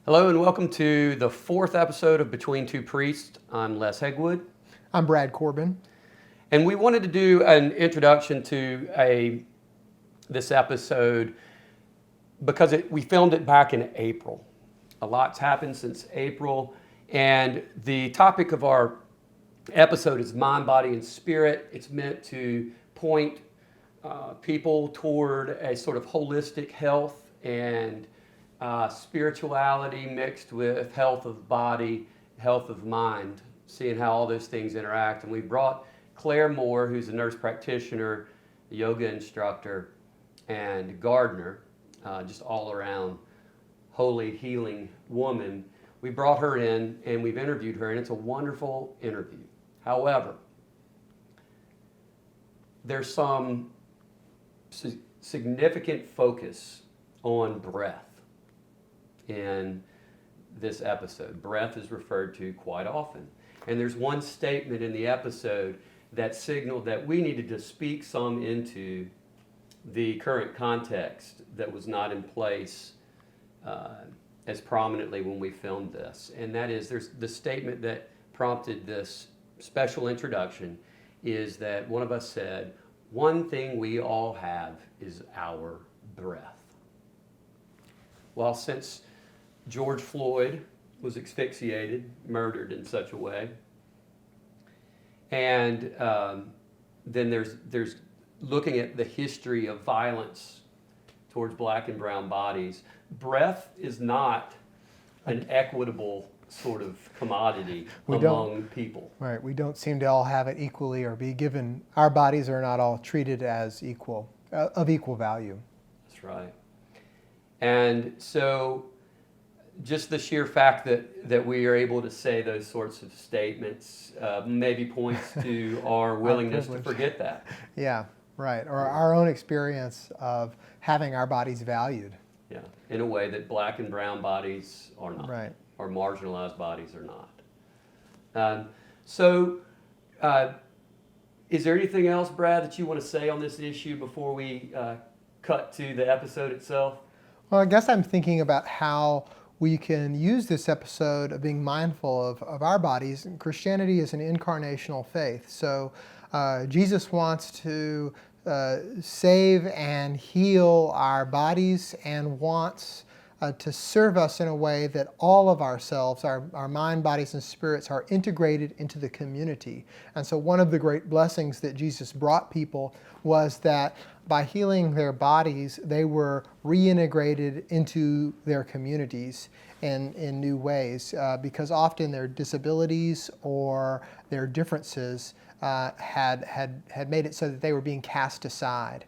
Hello and welcome to the fourth episode of Between Two Priests. I'm Les Hegwood. I'm Brad Corbin. And we wanted to do an introduction to this episode because we filmed it back in April. A lot's happened since April, and the topic of our episode is mind, body, and spirit. It's meant to point people toward a sort of holistic health and spirituality mixed with health of body, health of mind, seeing how all those things interact. And we brought Claire Moore, who's a nurse practitioner, a yoga instructor, and gardener, just all around holy, healing woman. We brought her in and we've interviewed her, and it's a wonderful interview. However, there's some significant focus on breath in this episode. Breath is referred to quite often. And there's one statement in the episode that signaled that we needed to speak some into the current context that was not in place as prominently when we filmed this. And that is, there's the statement that prompted this special introduction is that one of us said, one thing we all have is our breath. Well, since George Floyd was asphyxiated, murdered in such a way, and then there's looking at the history of violence towards black and brown bodies. Breath is not an equitable sort of commodity among people. Right, we don't seem to all have it equally or be given, our bodies are not all treated as equal, of equal value. That's right. And so just the sheer fact that we are able to say those sorts of statements maybe points to our willingness to forget that. Yeah, right. Or our own experience of having our bodies valued. Yeah, in a way that black and brown bodies are not. Right. Or marginalized bodies are not. Is there anything else, Brad, that you want to say on this issue before we cut to the episode itself? Well, I guess I'm thinking about how we can use this episode of being mindful of our bodies. Christianity is an incarnational faith. So Jesus wants to save and heal our bodies and wants to serve us in a way that all of ourselves, our mind, bodies, and spirits are integrated into the community. And so one of the great blessings that Jesus brought people was that by healing their bodies, they were reintegrated into their communities in new ways, because often their disabilities or their differences had made it so that they were being cast aside.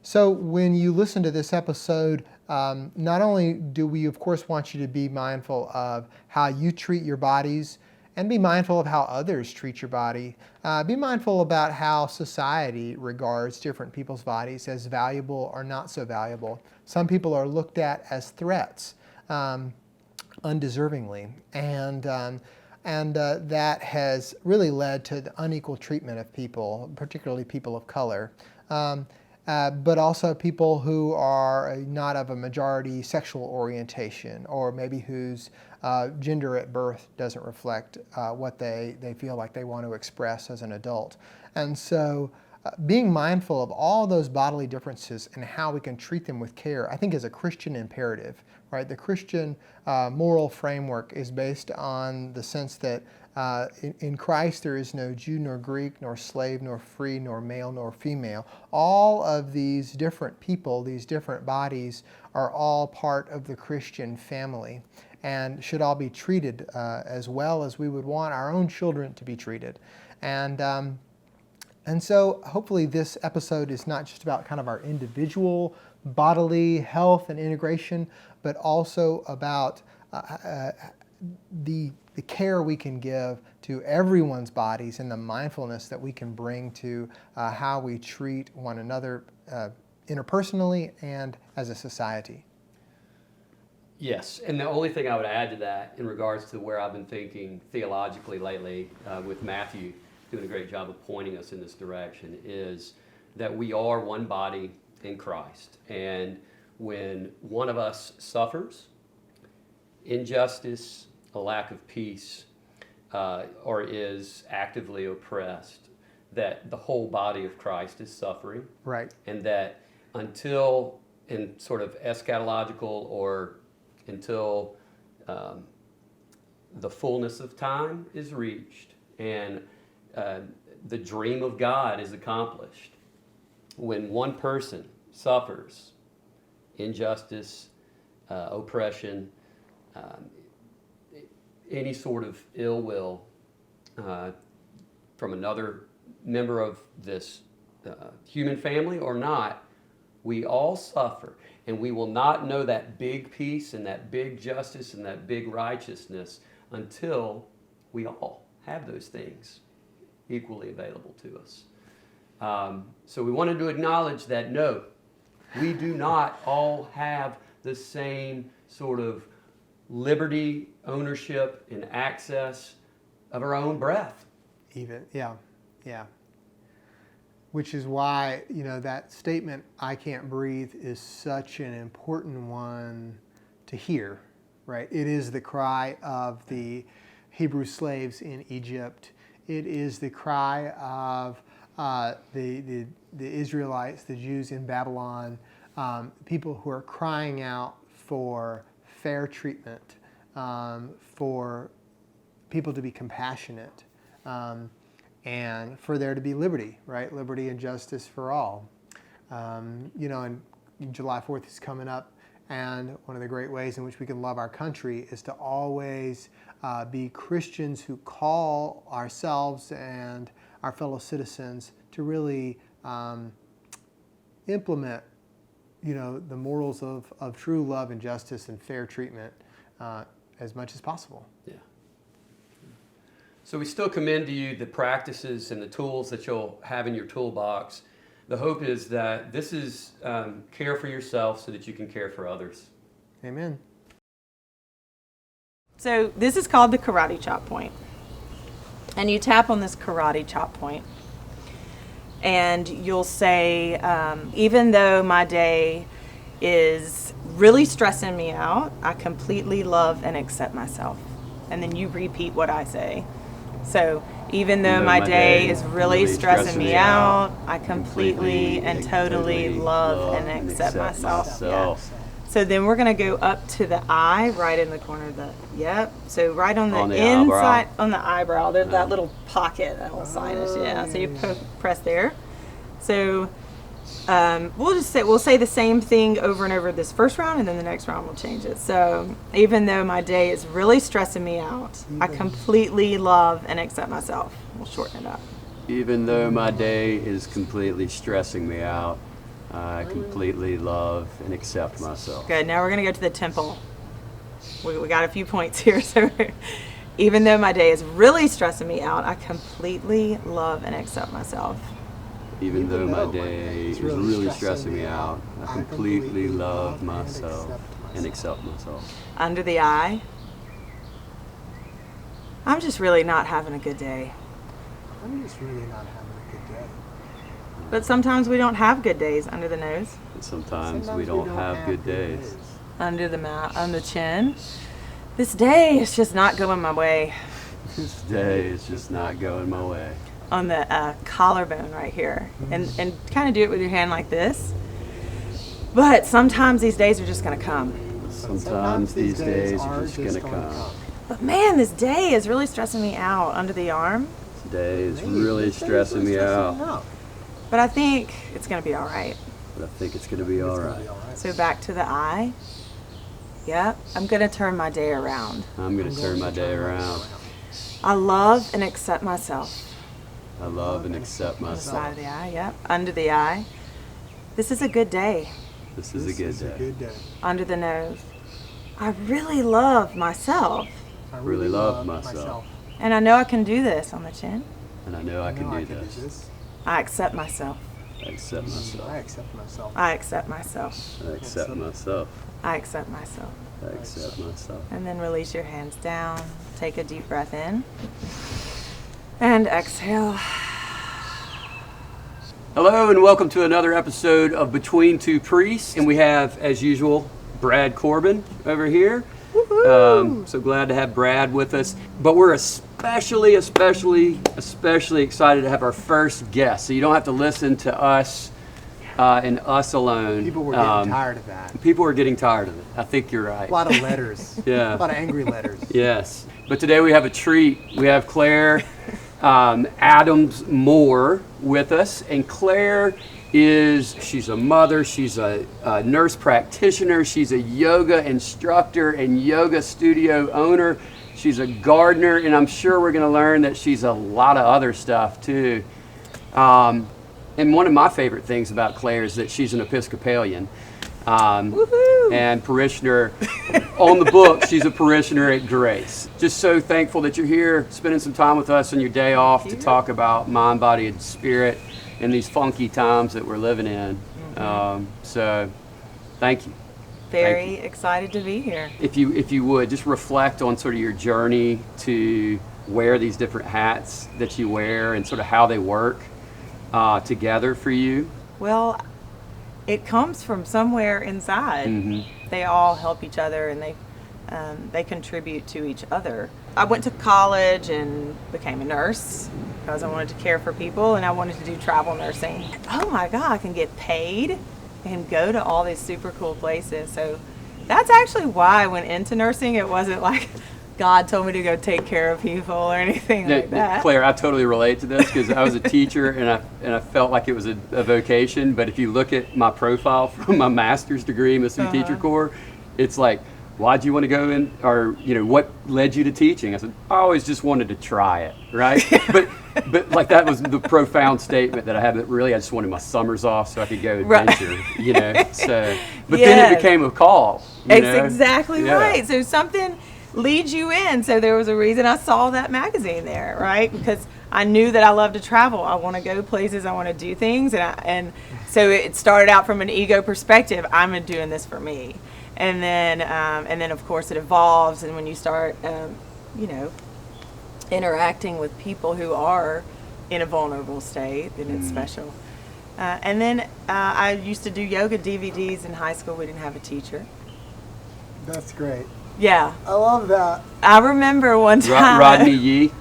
So when you listen to this episode, not only do we, of course, want you to be mindful of how you treat your bodies and be mindful of how others treat your body. Be mindful about how society regards different people's bodies as valuable or not so valuable. Some people are looked at as threats undeservingly, and that has really led to the unequal treatment of people, particularly people of color. But also people who are not of a majority sexual orientation, or maybe whose gender at birth doesn't reflect what they feel like they want to express as an adult. And so being mindful of all those bodily differences and how we can treat them with care, I think is a Christian imperative, right? The Christian moral framework is based on the sense that in Christ there is no Jew nor Greek, nor slave, nor free, nor male, nor female. All of these different people, these different bodies, are all part of the Christian family and should all be treated as well as we would want our own children to be treated. And so hopefully this episode is not just about kind of our individual bodily health and integration, but also about the care we can give to everyone's bodies and the mindfulness that we can bring to how we treat one another interpersonally and as a society. Yes, and the only thing I would add to that in regards to where I've been thinking theologically lately with Matthew doing a great job of pointing us in this direction is that we are one body in Christ. And when one of us suffers, injustice, a lack of peace, or is actively oppressed, that the whole body of Christ is suffering. Right. And that until, in sort of eschatological, or until the fullness of time is reached and the dream of God is accomplished, when one person suffers injustice, oppression, any sort of ill will from another member of this human family or not, we all suffer, and we will not know that big peace and that big justice and that big righteousness until we all have those things equally available to us. So we wanted to acknowledge that, no, we do not all have the same sort of liberty, ownership, and access of our own breath. Yeah. Which is why, that statement, "I can't breathe," is such an important one to hear, right? It is the cry of the Hebrew slaves in Egypt. It is the cry of the Israelites, the Jews in Babylon, people who are crying out for fair treatment, for people to be compassionate, and for there to be liberty, right? Liberty and justice for all. And July 4th is coming up, and one of the great ways in which we can love our country is to always be Christians who call ourselves and our fellow citizens to really implement, the morals of true love and justice and fair treatment as much as possible. Yeah. So we still commend to you the practices and the tools that you'll have in your toolbox. The hope is that this is care for yourself so that you can care for others. Amen. So this is called the karate chop point. And you tap on this karate chop point. And you'll say, even though my day is really stressing me out, I completely love and accept myself. And then you repeat what I say. So even though my day is really stressing me out, I completely and totally love and accept myself. Yeah. So then we're going to go up to the eye, right in the corner of the, so right on the inside, eyebrow. On the eyebrow, there's that little pocket, that little sinus, So you press there. So we'll say the same thing over and over this first round, and then the next round we'll change it. So even though my day is really stressing me out, I completely love and accept myself. We'll shorten it up. Even though my day is completely stressing me out, I completely love and accept myself. Good. Now we're going to go to the temple. We got a few points here. So even though my day is really stressing me out, I completely love and accept myself. Even though my day is really stressing me out, I completely love myself and accept myself. Under the eye, I'm just really not having a good day. But sometimes we don't have good days. Under the nose. And sometimes we don't have good days. Under the mouth, on the chin. This day is just not going my way. This day is just not going my way. On the collarbone right here, and kind of do it with your hand like this. But sometimes these days are just going to come. Sometimes these days are just going to come. But man, this day is really stressing me out. Under the arm. Today is really stressing me out. But I think it's going to be all right. So back to the eye. I'm going to turn my day around. I love and accept myself. I love and accept myself. On the side of the eye, Under the eye. This is a good day. This is a good day. Under the nose. I really love myself. I really love myself. And I know I can do this. On the chin. And I know I can do this. I accept myself. I accept myself. I accept myself. I accept myself. I accept myself. I accept myself. I accept myself. And then release your hands down. Take a deep breath in. And exhale. Hello and welcome to another episode of Between Two Priests. And we have, as usual, Brad Corbin over here. So glad to have Brad with us. But we're especially excited to have our first guest. So you don't have to listen to us and us alone. People were getting tired of that. People are getting tired of it. I think you're right. A lot of letters. Yeah. A lot of angry letters. Yes. But today we have a treat. We have Claire Adams Moore with us. And Claire she's a mother, she's a nurse practitioner, she's a yoga instructor and yoga studio owner. She's a gardener, and I'm sure we're going to learn that she's a lot of other stuff too. And one of my favorite things about Claire is that she's an Episcopalian. And parishioner on the book. She's a parishioner at Grace. Just so thankful that you're here spending some time with us on your day off to talk about mind, body, and spirit in these funky times that we're living in. So thank you. Very excited to be here. If you would just reflect on sort of your journey to wear these different hats that you wear and sort of how they work together for you. Well, it comes from somewhere inside. Mm-hmm. They all help each other, and they contribute to each other. I went to college and became a nurse because I wanted to care for people, and I wanted to do travel nursing. Oh my God, I can get paid and go to all these super cool places. So that's actually why I went into nursing. It wasn't like God told me to go take care of people or anything like that. Claire, I totally relate to this because I was a teacher and I felt like it was a vocation. But if you look at my profile from my master's degree, Mississippi Teacher Corps, it's like, why'd you want to go in, or what led you to teaching? I said, I always just wanted to try it, right? but like that was the profound statement that I had. That really, I just wanted my summers off so I could go adventure, So, but then it became a call. It's exactly Yeah. right. So something leads you in. So there was a reason I saw that magazine there, right? Because I knew that I love to travel. I want to go places. I want to do things, and so it started out from an ego perspective. I'm doing this for me. And then of course it evolves, and when you start, interacting with people who are in a vulnerable state, then it's special. And then I used to do yoga DVDs in high school. We didn't have a teacher. That's great. Yeah, I love that. I remember one time. Rodney Yee.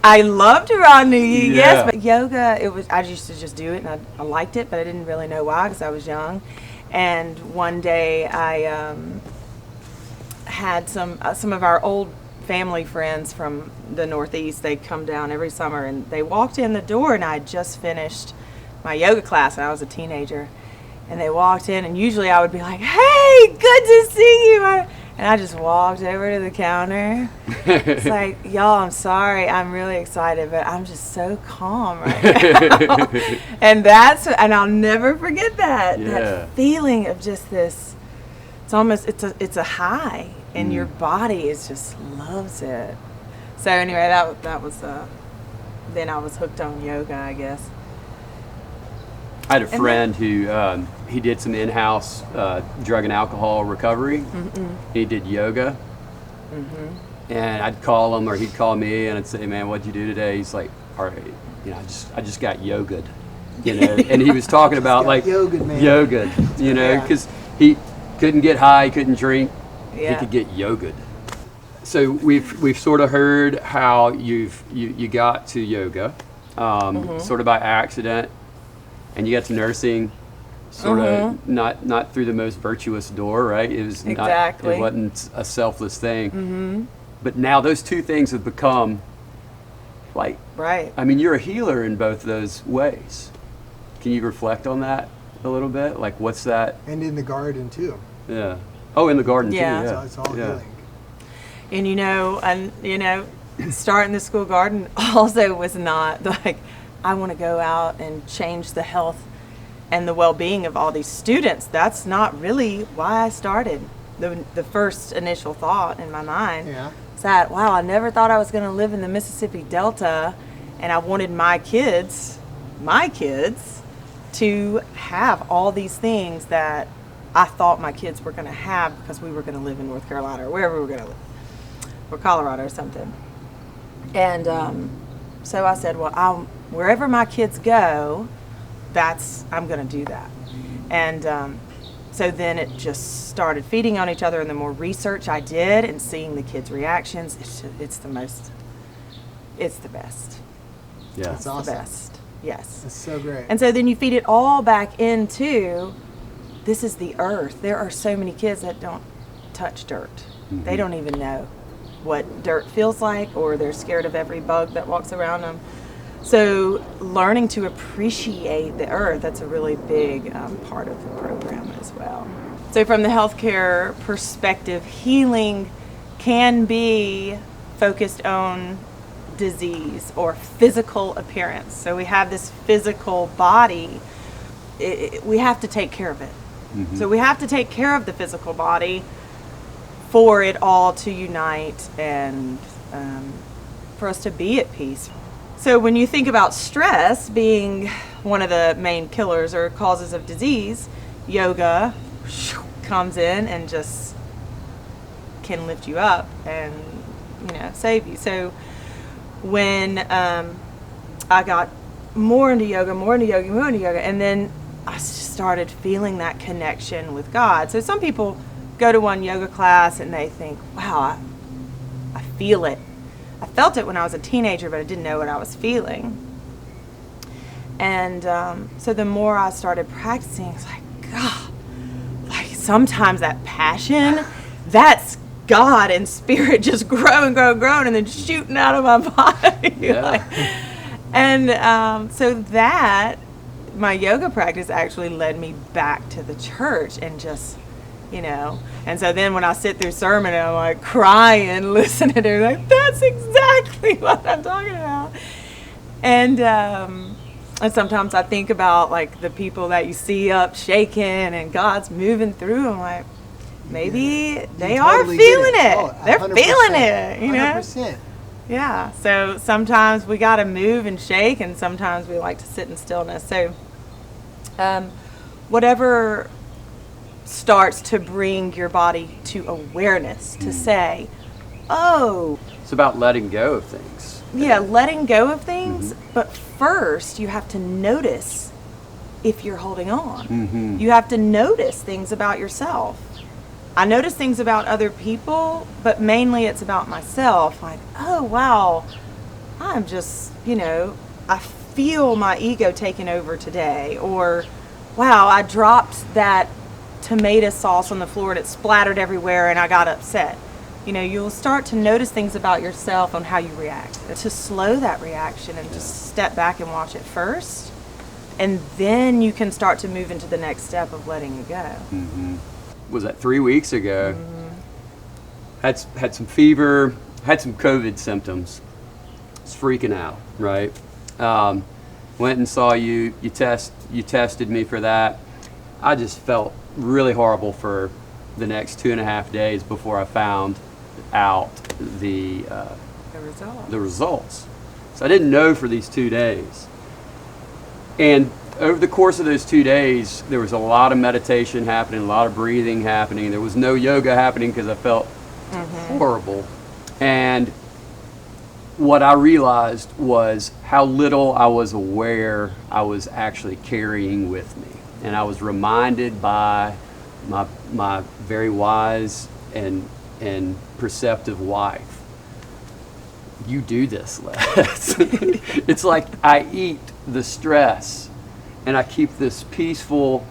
I loved Rodney Yee, Yeah. yes, but yoga, I used to just do it, and I liked it, but I didn't really know why because I was young. And one day I had some of our old family friends from the Northeast. They'd come down every summer, and they walked in the door, and I had just finished my yoga class, and I was a teenager. And they walked in, and usually I would be like, "Hey, good to see you." And I just walked over to the counter. It's like, y'all, I'm sorry. I'm really excited, but I'm just so calm right now. and I'll never forget that. Yeah. That feeling of just this, it's a high, and your body just loves it. So anyway, that was, then I was hooked on yoga, I guess. I had a friend who he did some in-house drug and alcohol recovery. He did yoga, and I'd call him or he'd call me, and I'd say, "Man, what'd you do today?" He's like, "All right, I just got yoga'd," And he was talking about like yoga'd, man. Yoga'd, because he couldn't get high, he couldn't drink, he Yeah. could get yoga'd. So we've sort of heard how you got to yoga, sort of by accident. And you got to nursing, sort of not through the most virtuous door, right? It was Exactly. it wasn't a selfless thing. But now those two things have become, like, Right. I mean, you're a healer in both those ways. Can you reflect on that a little bit? Like, what's that? And in the garden too. Yeah. Oh, in the garden Yeah. too. So Yeah. it's all Yeah. healing. Starting the school garden also was not like, I want to go out and change the health and the well-being of all these students. That's not really why I started. The first initial thought in my mind was that, wow, I never thought I was going to live in the Mississippi Delta, and I wanted my kids to have all these things that I thought my kids were going to have because we were going to live in North Carolina or wherever we were going to live, or Colorado or something. And so I said, well, wherever my kids go, I'm going to do that. And so then it just started feeding on each other, and the more research I did and seeing the kids' reactions, it's the best. Yeah. It's The awesome. best. Yes. It's so great. And so then you feed it all back into, this is the earth. There are so many kids that don't touch dirt. They don't even know what dirt feels like, or they're scared of every bug that walks around them. So learning to appreciate the earth, that's a really big part of the program as well. So from the healthcare perspective, healing can be focused on disease or physical appearance. So we have this physical body, we have to take care of it. So we have to take care of the physical body for it all to unite and for us to be at peace. So when you think about stress being one of the main killers or causes of disease, yoga comes in and just can lift you up and, save you. So when I got more into yoga, and then I just started feeling that connection with God. So some people go to one yoga class and they think, wow, I feel it. I felt it when I was a teenager, but I didn't know what I was feeling. And so the more I started practicing, it's like, God, like sometimes that passion, that's God and spirit just growing, and then shooting out of my body. Yeah. So that, my yoga practice actually led me back to the church and just, and so then when I sit through sermon and I'm like crying, listening to it, like, that's exactly what I'm talking about. And sometimes I think about like the people that you see up shaking and God's moving through. I'm like, maybe they are totally feeling get it. Oh, They're 100%, feeling it, 100%. Yeah. So sometimes we got to move and shake, and sometimes we like to sit in stillness. So whatever starts to bring your body to awareness, to say, oh, It's about letting go of things. yeah, letting go of things. But first, you have to notice if you're holding on. You have to notice things about yourself. I notice things about other people, but mainly it's about myself. Like, oh, wow, I'm just, I feel my ego taking over today. Or, wow, I dropped that tomato sauce on the floor and it splattered everywhere and I got upset. You'll start to notice things about yourself on how you react. To slow that reaction and just step back and watch it first. And then you can start to move into the next step of letting it go. Was that 3 weeks ago? Had some fever, had some COVID symptoms. Was freaking out, right? Went and saw you. You tested me for that. I just felt really horrible for the next 2.5 days before I found out the results. So I didn't know for these 2 days. And over the course of those 2 days, there was a lot of meditation happening, a lot of breathing happening. There was no yoga happening because I felt horrible. And what I realized was how little I was aware I was actually carrying with me. And I was reminded by my very wise and perceptive wife, you do this, Les. It's like I eat the stress and I keep this peaceful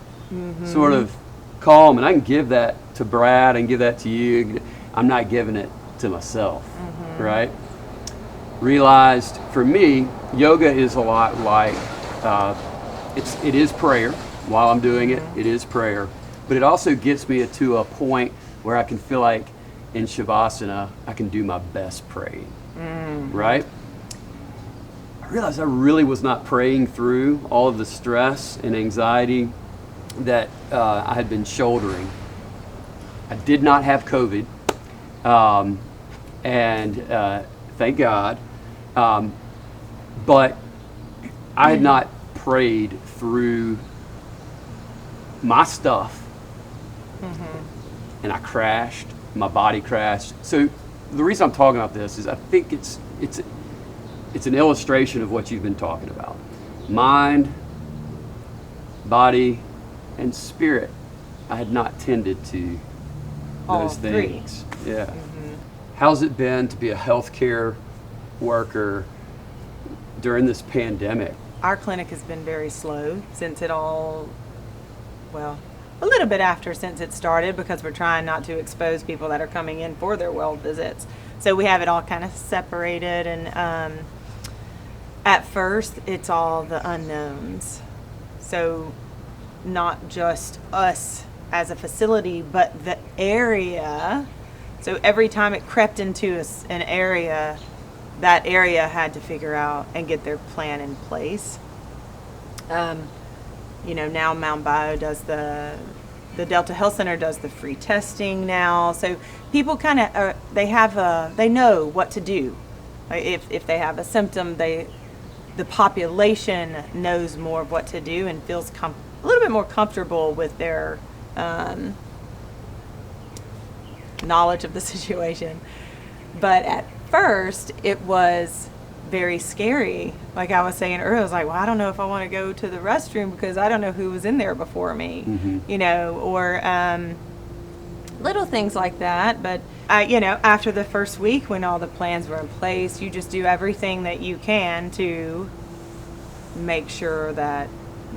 sort of calm, and I can give that to Brad and give that to you. I'm not giving it to myself, right? Realized for me, yoga is a lot like, it is prayer. While I'm doing it, it is prayer. But it also gets me to a point where I can feel like in Shavasana, I can do my best praying, right? I realized I really was not praying through all of the stress and anxiety that I had been shouldering. I did not have COVID, and thank God, but I had not prayed through my stuff, and I crashed. My body crashed. So the reason I'm talking about this is I think it's an illustration of what you've been talking about: mind, body, and spirit. I had not tended to All those three. things. Yeah. How's it been to be a healthcare worker during this pandemic? Our clinic has been very slow since it all, well, a little bit after since it started, because we're trying not to expose people that are coming in for their well visits. So we have it all kind of separated, and at first it's all the unknowns. So not just us as a facility, but the area. So every time it crept into an area, that area had to figure out and get their plan in place. Now Mount Bio does the Delta Health Center does the free testing now. So people kind of they know what to do. Like if they have a symptom, the population knows more of what to do and feels a little bit more comfortable with their knowledge of the situation. But at first, it was very scary. Like I was saying earlier, I was like, well, I don't know if I want to go to the restroom because I don't know who was in there before me, or little things like that. But, after the first week when all the plans were in place, you just do everything that you can to make sure that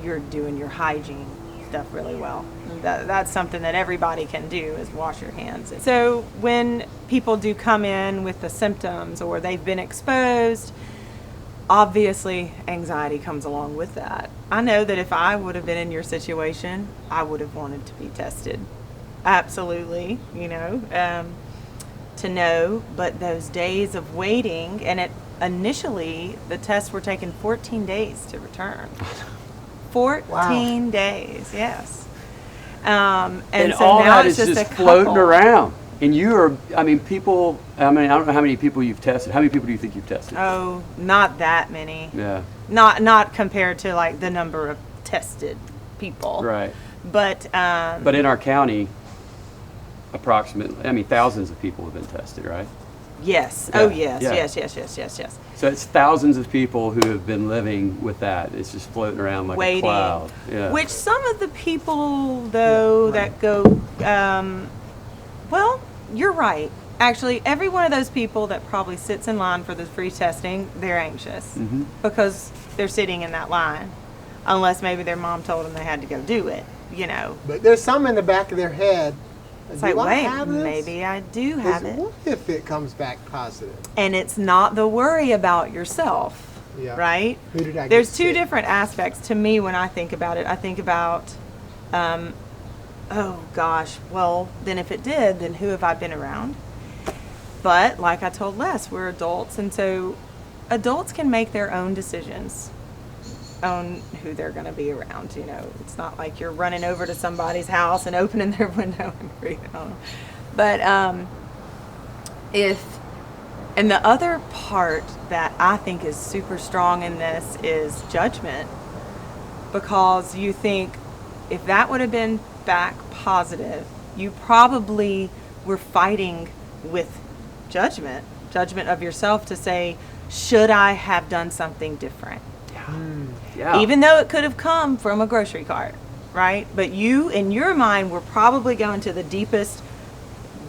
you're doing your hygiene stuff really well. That's something that everybody can do, is wash your hands. So when people do come in with the symptoms or they've been exposed, obviously anxiety comes along with that. I know that if I would have been in your situation, I would have wanted to be tested. Absolutely, to know. But those days of waiting, and initially the tests were taking 14 days to return. 14 days, yes. And so all now that it's is just just a floating couple. around. And you are, I don't know how many people you've tested. How many people do you think you've tested? Oh, not that many. Yeah. Not compared to like the number of tested people. Right. But in our county, approximately, thousands of people have been tested, right? yes. Yeah, Oh yes, yeah. yes. So it's thousands of people who have been living with that. It's just floating around like Waiting. a cloud. Yeah. Which some of the people though that go well, you're right. Actually, every one of those people that probably sits in line for the free testing, they're anxious because they're sitting in that line, unless maybe their mom told them they had to go do it, But there's some in the back of their head. It's Do like, I wait, have this? maybe I do have it. What if it comes back positive? And it's not the worry about yourself, Yeah. right? Who did I get There's two sick? different aspects to me when I think about it. I think about, oh gosh, well, then if it did, then who have I been around? But like I told Les, we're adults, and so adults can make their own decisions on who they're going to be around. It's not like you're running over to somebody's house and opening their window and breathing on them. But and the other part that I think is super strong in this is judgment, because you think if that would have been back positive, you probably were fighting with judgment of yourself to say, should I have done something different? Yeah. Even though it could have come from a grocery cart, right? But you, in your mind, were probably going to the deepest,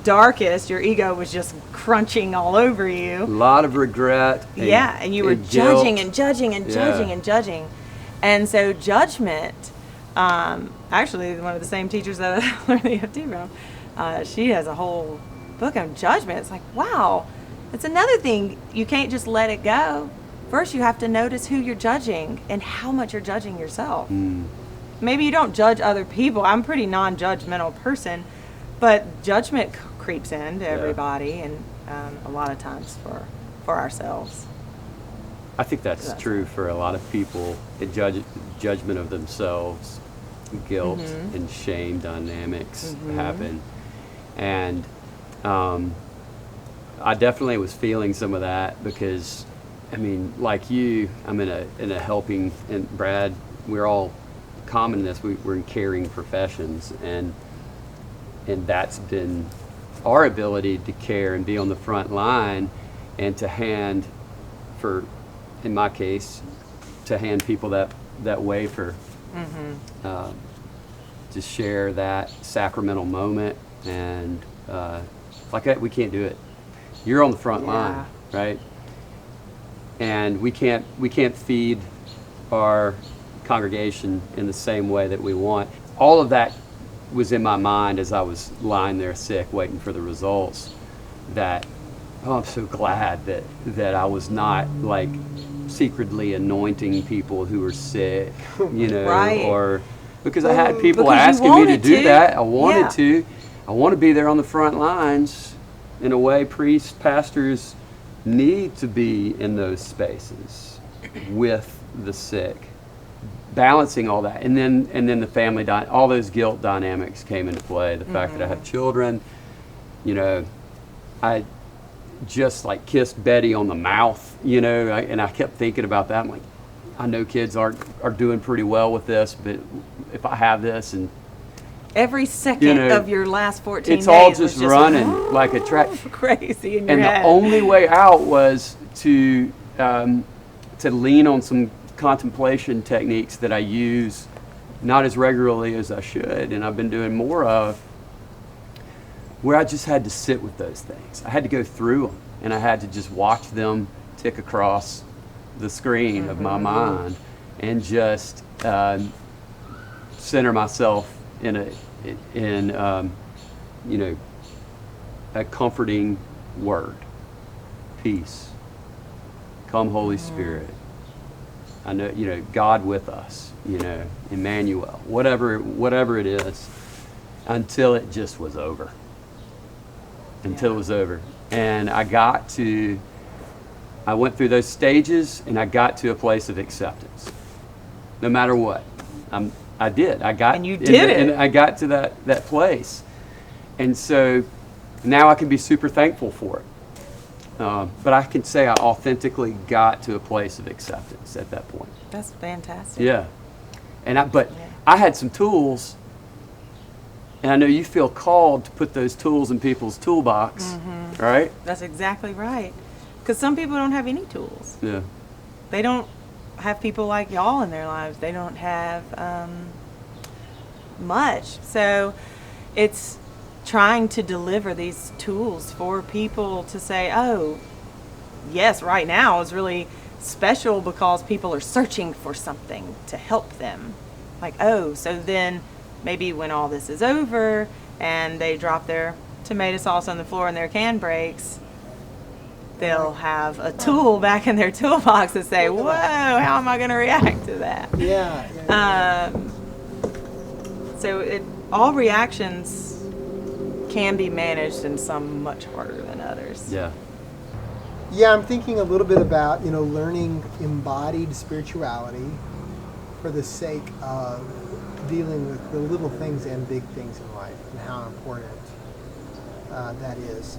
darkest. Your ego was just crunching all over a you. lot of regret. And you were guilt. judging and judging and Yeah. judging and judging. And so judgment, actually one of the same teachers that I learned the EFT from, she has a whole book on judgment. It's like, wow, it's another thing. You can't just let it go. First, you have to notice who you're judging and how much you're judging yourself. Maybe you don't judge other people. I'm a pretty non-judgmental person, but judgment creeps into everybody, and a lot of times for ourselves. I think that's true for a lot of people. Judgment of themselves, guilt and shame dynamics happen. And I definitely was feeling some of that because, like you, I'm in a helping, and Brad, we're all common in this. We're in caring professions, and that's been our ability to care and be on the front line, and to hand, in my case, to hand people that way for to share that sacramental moment, and like that, we can't do it. You're on the front line, right? And we can't feed our congregation in the same way that we want. All of that was in my mind as I was lying there sick, waiting for the results. That, oh, I'm so glad that I was not like secretly anointing people who were sick, you know, Right. or because I had people Because you asking me to wanted do to. that. I wanted Yeah. to. I want to be there on the front lines. In a way, priests, pastors need to be in those spaces with the sick, balancing all that, and then the family, all those guilt dynamics came into play. The fact that I have children, you know, I just like kissed Betty on the mouth, you know, and I kept thinking about that. I'm like, I know kids are doing pretty well with this, but if I have this, and Every second you know, of your last 14 it's days all was just running like a track. crazy in your And head. the only way out was to lean on some contemplation techniques that I use not as regularly as I should, and I've been doing more of, where I just had to sit with those things. I had to go through them, and I had to just watch them tick across the screen of my mind, and just center myself in you know, a comforting word. Peace. Come, Holy Spirit. I know, you know, God with us, you know, Emmanuel, whatever it is, until it just was over. Until it was over. And I went through those stages, and I got to a place of acceptance. No matter what. I did. And you did it. And I got to that place. And so now I can be super thankful for it. But I can say I authentically got to a place of acceptance at that point. That's fantastic. Yeah. But I had some tools, and I know you feel called to put those tools in people's toolbox, right? That's exactly right. Because some people don't have any tools. Yeah. They don't have people like y'all in their lives. They don't have much. So it's trying to deliver these tools for people to say, oh, yes, right now is really special because people are searching for something to help them. Like, oh, so then maybe when all this is over and they drop their tomato sauce on the floor and their can breaks, they'll have a tool back in their toolbox to say, whoa, how am I going to react to that? So all reactions can be managed, and some much harder than others. Yeah. Yeah, I'm thinking a little bit about, you know, learning embodied spirituality for the sake of dealing with the little things and big things in life, and how important that is.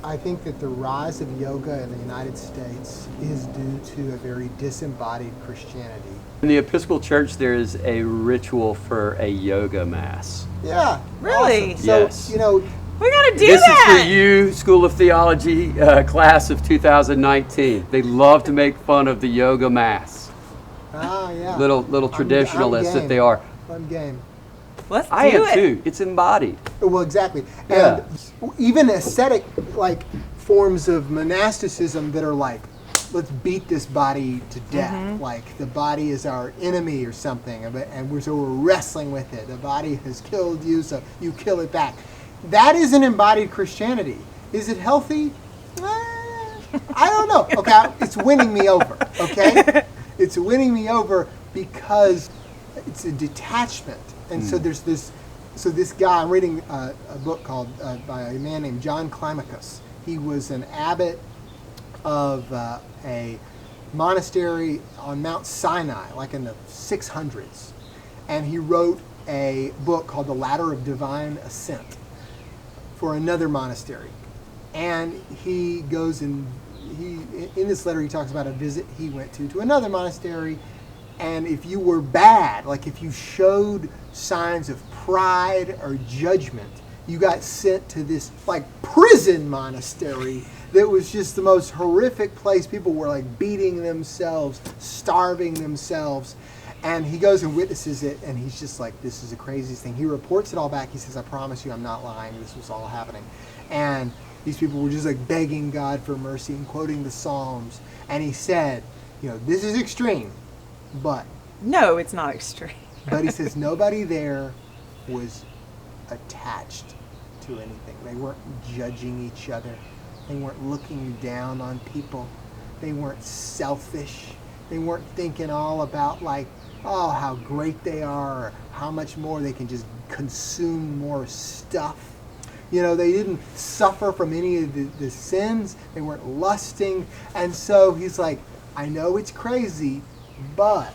I think that the rise of yoga in the United States is due to a very disembodied Christianity. In the Episcopal Church, there is a ritual for a yoga mass. Yeah. Really? Awesome. So, Yes. you know, We got to do This that. is for you, School of Theology class of 2019. They love to make fun of the yoga mass. yeah. Little traditionalists that they are. I'm game. Let's do I am it. too. It's embodied. Well, exactly. Yeah. And even ascetic like forms of monasticism that are like, let's beat this body to death. Like the body is our enemy or something, and so we're wrestling with it. The body has killed you, so you kill it back. That is an embodied Christianity. Is it healthy? I don't know. Okay, it's winning me over. Okay, it's winning me over because it's a detachment, and so there's this. So this guy, I'm reading a book called by a man named John Climacus. He was an abbot of a monastery on Mount Sinai, like in the 600s, and he wrote a book called The Ladder of Divine Ascent for another monastery. And he goes and in this letter he talks about a visit he went to another monastery, and if you were bad, like if you showed signs of pride or judgment, you got sent to this like prison monastery that was just the most horrific place. People were like beating themselves, starving themselves. And he goes and witnesses it, and he's just like, this is the craziest thing. He reports it all back. He says, I promise you I'm not lying. This was all happening. And these people were just like begging God for mercy and quoting the Psalms. And he said, this is extreme, but No, it's not extreme. But he says nobody there was attached to anything. They weren't judging each other. They weren't looking down on people. They weren't selfish. They weren't thinking all about like, oh, how great they are, or how much more they can just consume more stuff. They didn't suffer from any of the sins. They weren't lusting. And so he's like, I know it's crazy, but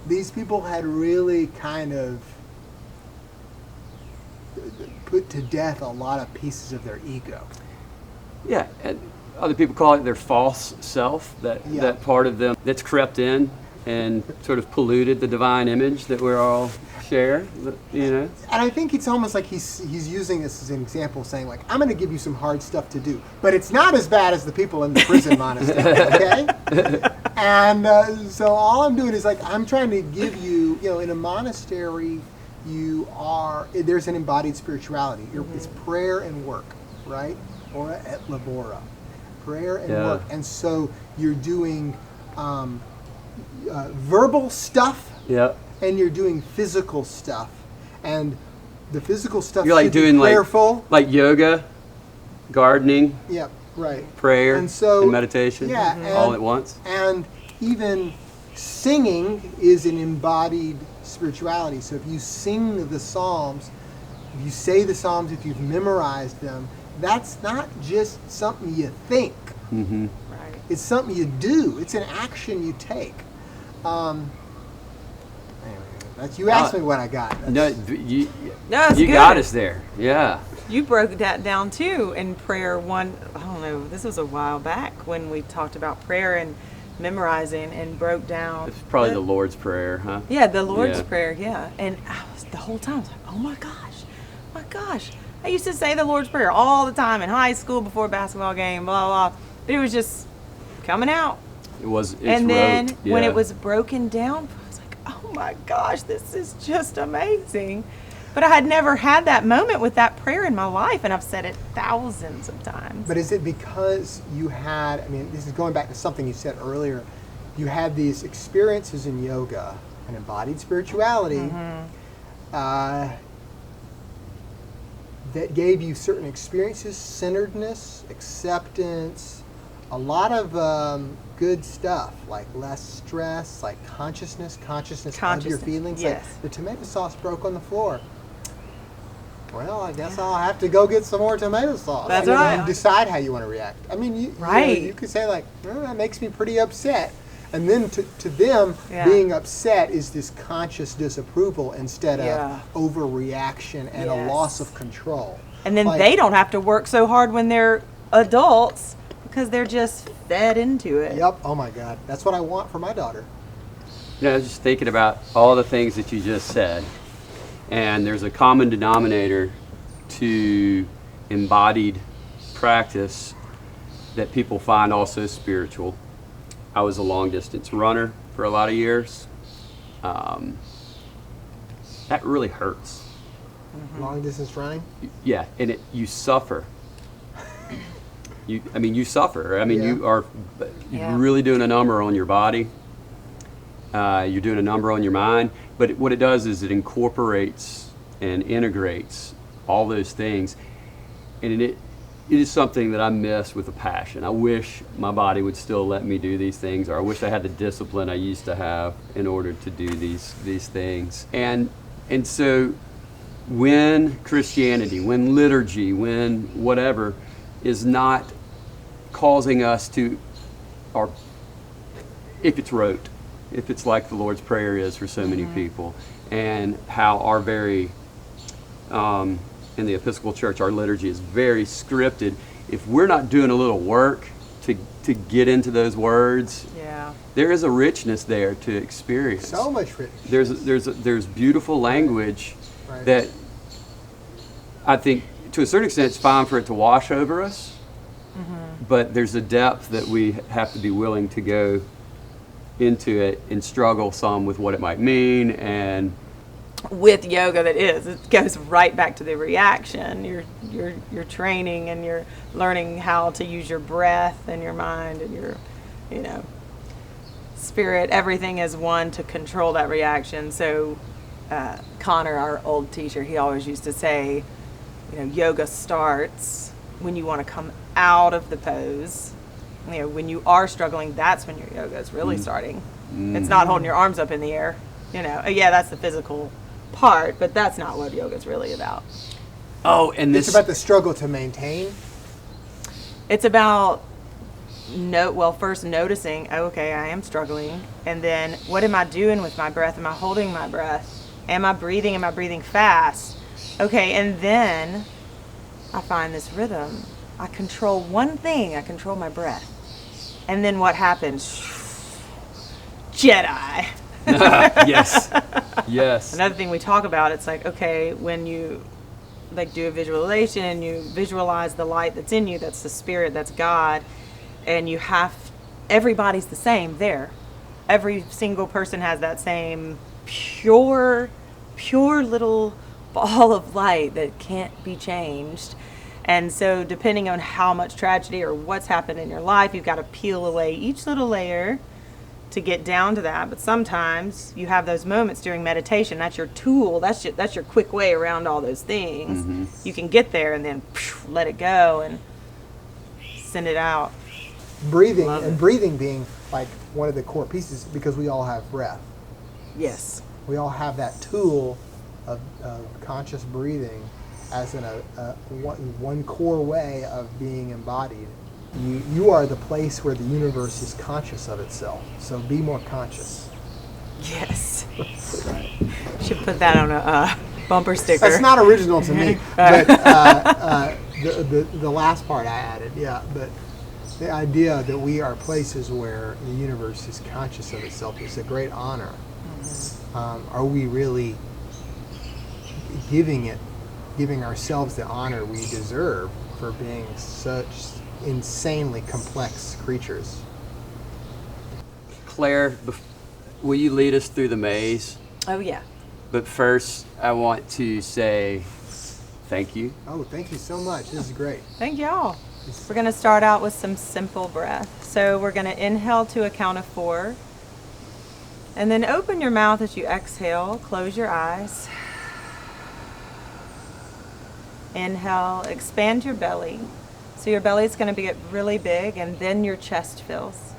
these people had really kind of put to death a lot of pieces of their ego. Yeah, and other people call it their false self, that part of them that's crept in and sort of polluted the divine image that we're all share, And I think it's almost like he's using this as an example, saying like, I'm going to give you some hard stuff to do, but it's not as bad as the people in the prison monastery, okay? And so all I'm doing is like, I'm trying to give you, in a monastery, there's an embodied spirituality. It's prayer and work, right? Ora et labora, prayer and work. And so you're doing verbal stuff. Yeah. And you're doing physical stuff, and the physical stuff You're like should doing be prayerful. like yoga, gardening, Yep, right. prayer, and meditation, yeah, all at once. And even singing is an embodied spirituality. So if you sing the Psalms, if you say the Psalms, if you've memorized them, that's not just something you think. Mm-hmm. Right. It's something you do. It's an action you take. You asked me what I got. You That's you good. got us there. Yeah. You broke that down too in prayer one. I don't know. This was a while back when we talked about prayer and memorizing and broke down. It's probably the Lord's Prayer, huh? Yeah, the Lord's Yeah. Prayer. Yeah, and the whole time I was like, oh my gosh. I used to say the Lord's Prayer all the time in high school before a basketball game. Blah blah. But it was just coming out. It's And then rote. when Yeah. it was broken down, I was like, oh my gosh, this is just amazing. But I had never had that moment with that prayer in my life, and I've said it thousands of times. But is it because you had, this is going back to something you said earlier, you had these experiences in yoga and embodied spirituality that gave you certain experiences, centeredness, acceptance, a lot of good stuff, like less stress, like consciousness of your feelings. Yes. Like the tomato sauce broke on the floor. Well, I guess I'll have to go get some more tomato sauce. That's You know, right. and decide how you want to react. You could say like, that makes me pretty upset. And then to them, being upset is this conscious disapproval instead of overreaction and a loss of control. And then Like- they don't have to work so hard when they're adults because they're just fed into it. Yep. Oh my God. That's what I want for my daughter. I was just thinking about all the things that you just said, and there's a common denominator to embodied practice that people find also spiritual. I was a long distance runner for a lot of years. That really hurts. Long distance running. Yeah, and you suffer. You suffer. You are really doing a number on your body. You're doing a number on your mind. But what it does is it incorporates and integrates all those things. And it is something that I miss with a passion. I wish my body would still let me do these things, or I wish I had the discipline I used to have in order to do these things. And so when Christianity, when liturgy, when whatever is not causing us to, or if it's rote, if it's like the Lord's Prayer is for so many people, and how our very, in the Episcopal Church, our liturgy is very scripted. If we're not doing a little work to get into those words, there is a richness there to experience. So much richness. There's beautiful language Right. that I think, to a certain extent, it's fine for it to wash over us, but there's a depth that we have to be willing to go into it and struggle some with what it might mean. And With yoga, it goes right back to the reaction. You're training and you're learning how to use your breath and your mind and your, spirit. Everything is one to control that reaction. So Connor, our old teacher, he always used to say, yoga starts when you want to come out of the pose. When you are struggling, that's when your yoga is really starting. It's not holding your arms up in the air. Yeah, that's the physical part, but that's not what yoga is really about. oh, and It's this about the struggle to maintain. It's about first noticing, okay, I am struggling, and then what am I doing with my breath? Am I holding my breath? Am I breathing? Am I breathing fast? Okay, and then I find this rhythm. I control one thing. I control my breath. And then what happens? Jedi. yes. Another thing we talk about, it's like, okay, when you do a visualization, you visualize the light that's in you, that's the spirit, that's God, and everybody's the same there. Every single person has that same pure little ball of light that can't be changed. And so depending on how much tragedy or what's happened in your life, you've got to peel away each little layer to get down to that. But sometimes you have those moments during meditation. That's your tool. That's your quick way around all those things. You can get there and then let it go and send it out. Breathing being like one of the core pieces, because we all have breath. Yes. We all have that tool of conscious breathing as one core way of being embodied. You are the place where the universe is conscious of itself. So be more conscious. Yes. Should put that on a bumper sticker. That's not original to me, but the last part I added, but the idea that we are places where the universe is conscious of itself is a great honor. Are we really giving ourselves the honor we deserve for being such insanely complex creatures? Claire, will you lead us through the maze? Oh, yeah. But first, I want to say thank you. Oh, thank you so much. This is great. Thank y'all. We're going to start out with some simple breath. So we're going to inhale to a count of 4. And then open your mouth as you exhale. Close your eyes. Inhale, expand your belly. So your belly is going to get really big, and then your chest fills.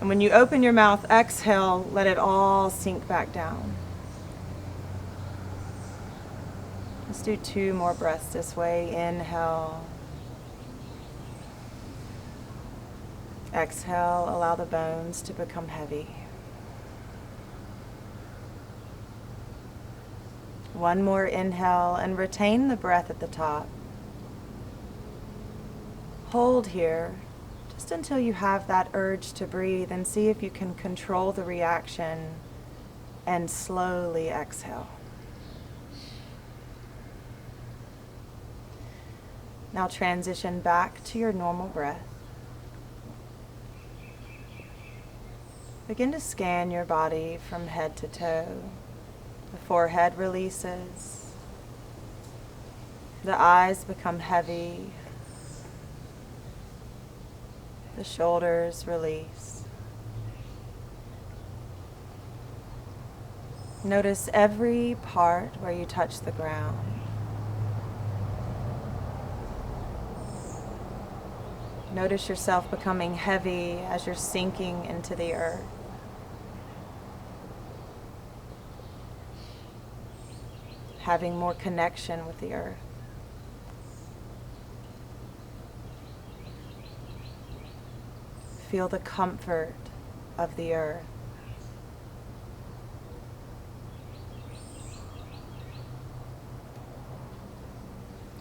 And when you open your mouth, exhale, let it all sink back down. Let's do 2 more breaths this way. Inhale. Exhale, allow the bones to become heavy. 1 more inhale and retain the breath at the top. Hold here just until you have that urge to breathe, and see if you can control the reaction and slowly exhale. Now transition back to your normal breath. Begin to scan your body from head to toe. The forehead releases. The eyes become heavy. The shoulders release. Notice every part where you touch the ground. Notice yourself becoming heavy as you're sinking into the earth. Having more connection with the earth. Feel the comfort of the earth.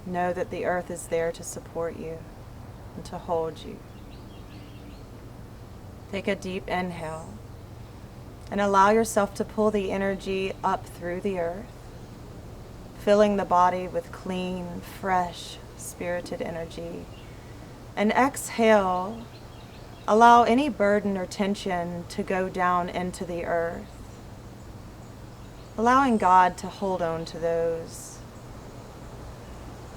Know that the earth is there to support you and to hold you. Take a deep inhale and allow yourself to pull the energy up through the earth, filling the body with clean, fresh, spirited energy. And exhale, Allow any burden or tension to go down into the earth, allowing God to hold on to those,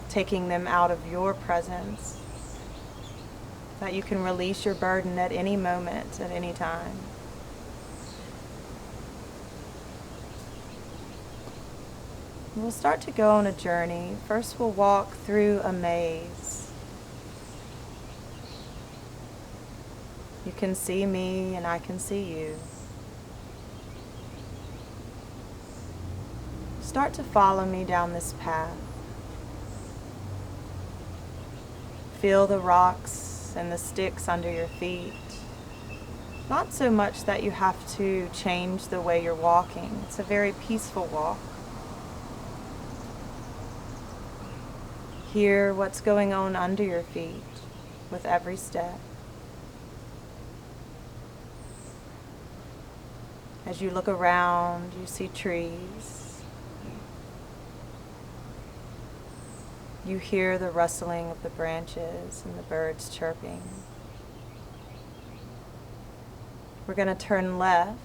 taking them out of your presence, that you can release your burden at any moment, at any time. We'll start to go on a journey. First, we'll walk through a maze. You can see me and I can see you. Start to follow me down this path. Feel the rocks and the sticks under your feet. Not so much that you have to change the way you're walking. It's a very peaceful walk. Hear what's going on under your feet with every step. As you look around, you see trees. You hear the rustling of the branches and the birds chirping. We're going to turn left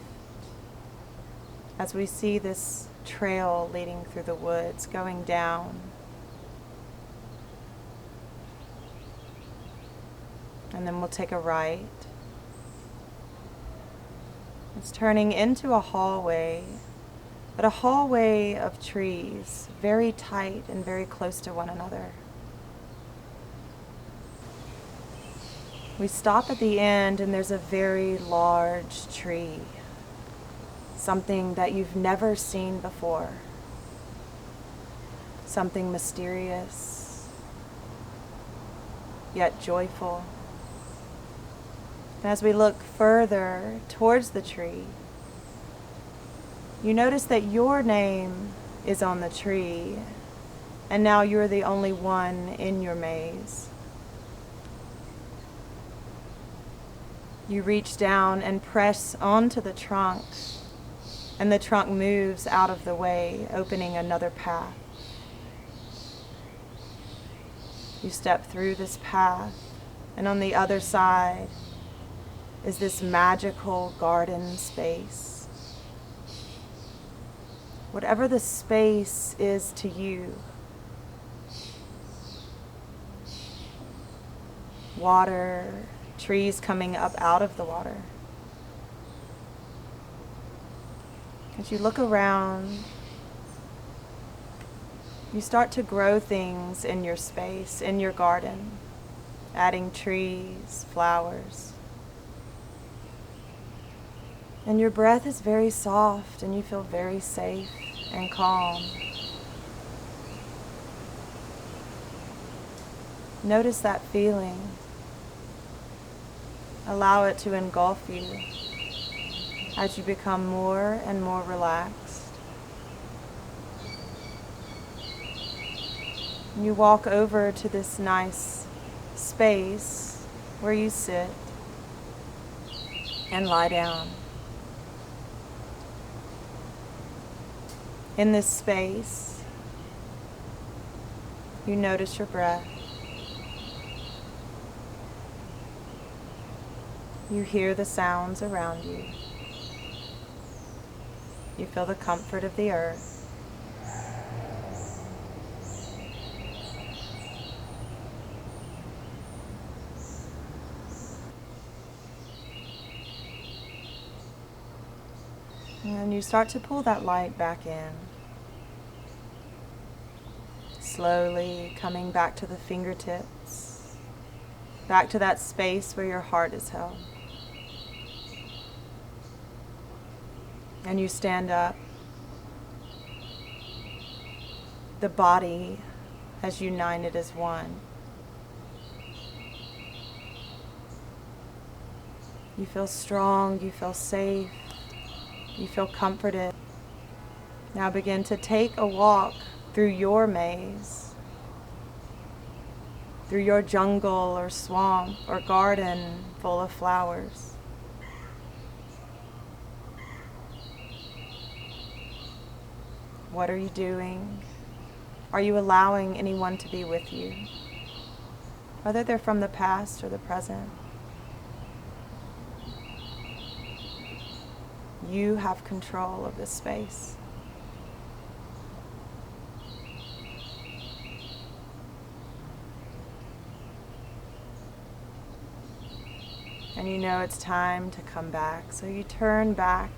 as we see this trail leading through the woods going down. And then we'll take a right. It's turning into a hallway, but a hallway of trees, very tight and very close to one another. We stop at the end and there's a very large tree, something that you've never seen before, something mysterious, yet joyful. And as we look further towards the tree, you notice that your name is on the tree, and now you're the only one in your maze. You reach down and press onto the trunk, and the trunk moves out of the way, opening another path. You step through this path, and on the other side is this magical garden space. Whatever the space is to you, water, trees coming up out of the water. As you look around, you start to grow things in your space, in your garden, adding trees, flowers. And your breath is very soft and you feel very safe and calm. Notice that feeling. Allow it to engulf you as you become more and more relaxed. You walk over to this nice space where you sit and lie down. In this space, you notice your breath. You hear the sounds around you. You feel the comfort of the earth. And you start to pull that light back in. Slowly coming back to the fingertips, back to that space where your heart is held. And you stand up. The body has united as one. You feel strong, you feel safe, you feel comforted. Now begin to take a walk through your maze, through your jungle or swamp or garden full of flowers. What are you doing? Are you allowing anyone to be with you? Whether they're from the past or the present. You have control of this space. And you know it's time to come back, so you turn back,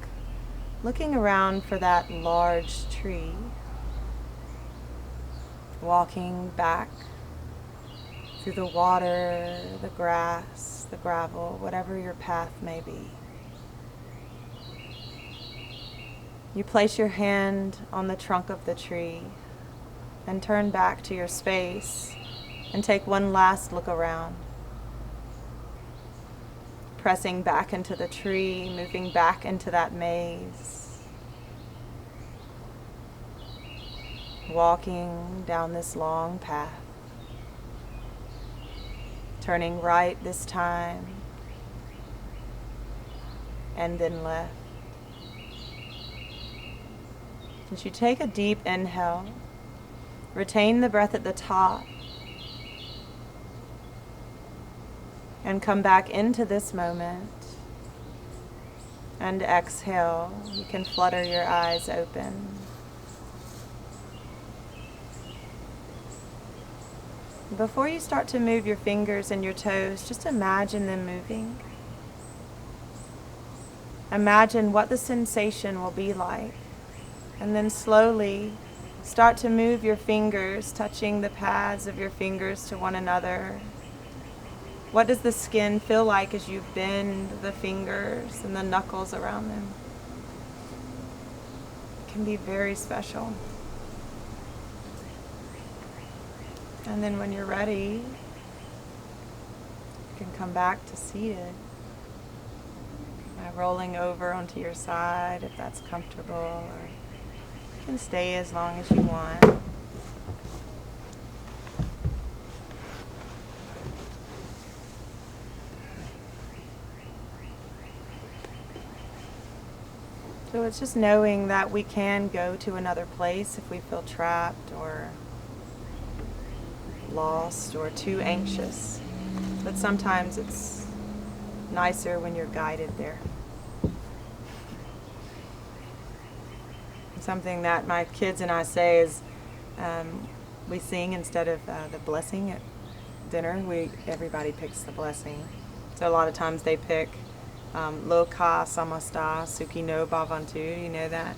looking around for that large tree, walking back through the water, the grass, the gravel, whatever your path may be. You place your hand on the trunk of the tree and turn back to your space and take one last look around. Pressing back into the tree, moving back into that maze. Walking down this long path. Turning right this time, and then left. As you take a deep inhale, retain the breath at the top, and come back into this moment. And exhale, you can flutter your eyes open. Before you start to move your fingers and your toes, just imagine them moving. Imagine what the sensation will be like. And then slowly start to move your fingers, touching the pads of your fingers to one another. What does the skin feel like as you bend the fingers and the knuckles around them? It can be very special. And then when you're ready, you can come back to seated by rolling over onto your side if that's comfortable, or you can stay as long as you want. So it's just knowing that we can go to another place if we feel trapped or lost or too anxious. But sometimes it's nicer when you're guided there. Something that my kids and I say is we sing instead of the blessing at dinner. Everybody picks the blessing. So a lot of times they pick Loka Samasta Suki no Bhavantu. You know that?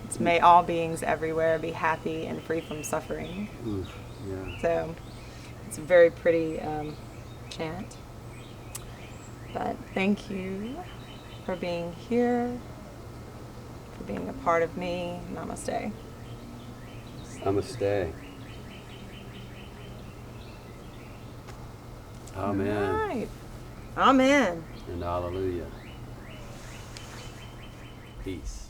It's may all beings everywhere be happy and free from suffering. Yeah. So it's a very pretty chant. But thank you for being here, for being a part of me. Namaste. Namaste. Amen. All right. Amen. And hallelujah. Peace.